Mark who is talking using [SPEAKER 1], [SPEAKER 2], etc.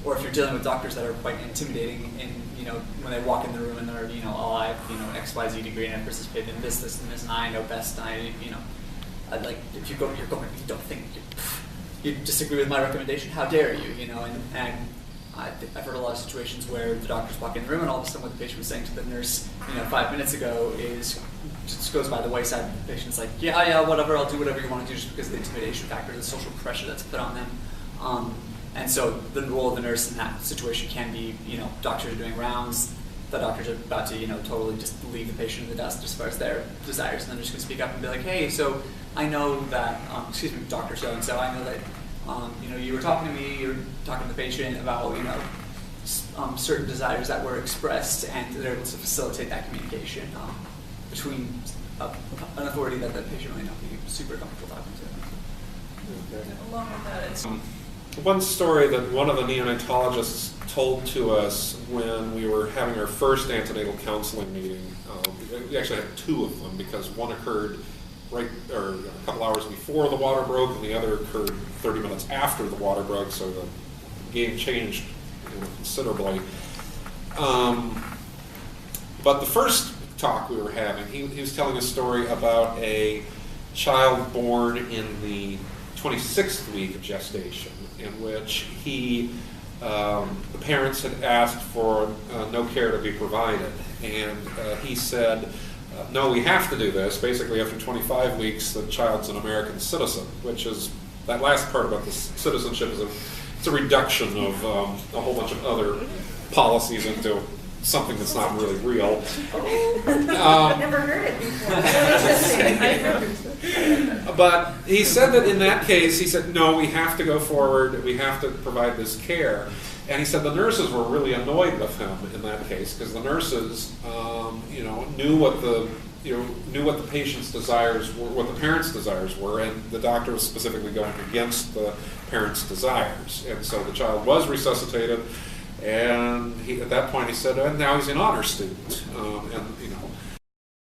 [SPEAKER 1] Or if you're dealing with doctors that are quite intimidating, and when they walk in the room and they're oh, I have XYZ degree and I participated in this, and this, and I know best, and I'd like, if you don't think you disagree with my recommendation, how dare you, and I've heard a lot of situations where the doctors walk in the room and all of a sudden what the patient was saying to the nurse 5 minutes ago just goes by the wayside. The patient's like, yeah, whatever, I'll do whatever you want to do, just because of the intimidation factor, the social pressure that's put on them. And so the role of the nurse in that situation can be, doctors are doing rounds, the doctors are about to, totally just leave the patient in the dust as far as their desires, and then they're just going to speak up and be like, hey, so I know that, excuse me, Dr. So-and-so, I know that, you were talking to me, you were talking to the patient about, certain desires that were expressed, and they're able to facilitate that communication between an authority that the patient might not be super comfortable talking to.
[SPEAKER 2] Okay.
[SPEAKER 3] Along with that, it's
[SPEAKER 2] one story that one of the neonatologists told to us when we were having our first antenatal counseling meeting. We actually had two of them, because one occurred a couple hours before the water broke, and the other occurred 30 minutes after the water broke, so the game changed considerably. But the first talk we were having, he was telling a story about a child born in the 26th week of gestation, in which the parents had asked for no care to be provided, and he said, no, we have to do this. Basically, after 25 weeks, the child's an American citizen, which is, that last part about the citizenship it's a reduction of a whole bunch of other policies into something that's not really real.
[SPEAKER 3] I've never heard it before.
[SPEAKER 2] But he said that in that case, he said, no, we have to go forward, we have to provide this care. And he said the nurses were really annoyed with him in that case, because the nurses, knew what the patient's desires were, what the parents' desires were, and the doctor was specifically going against the parents' desires. And so the child was resuscitated, and at that point he said, and now he's an honor student.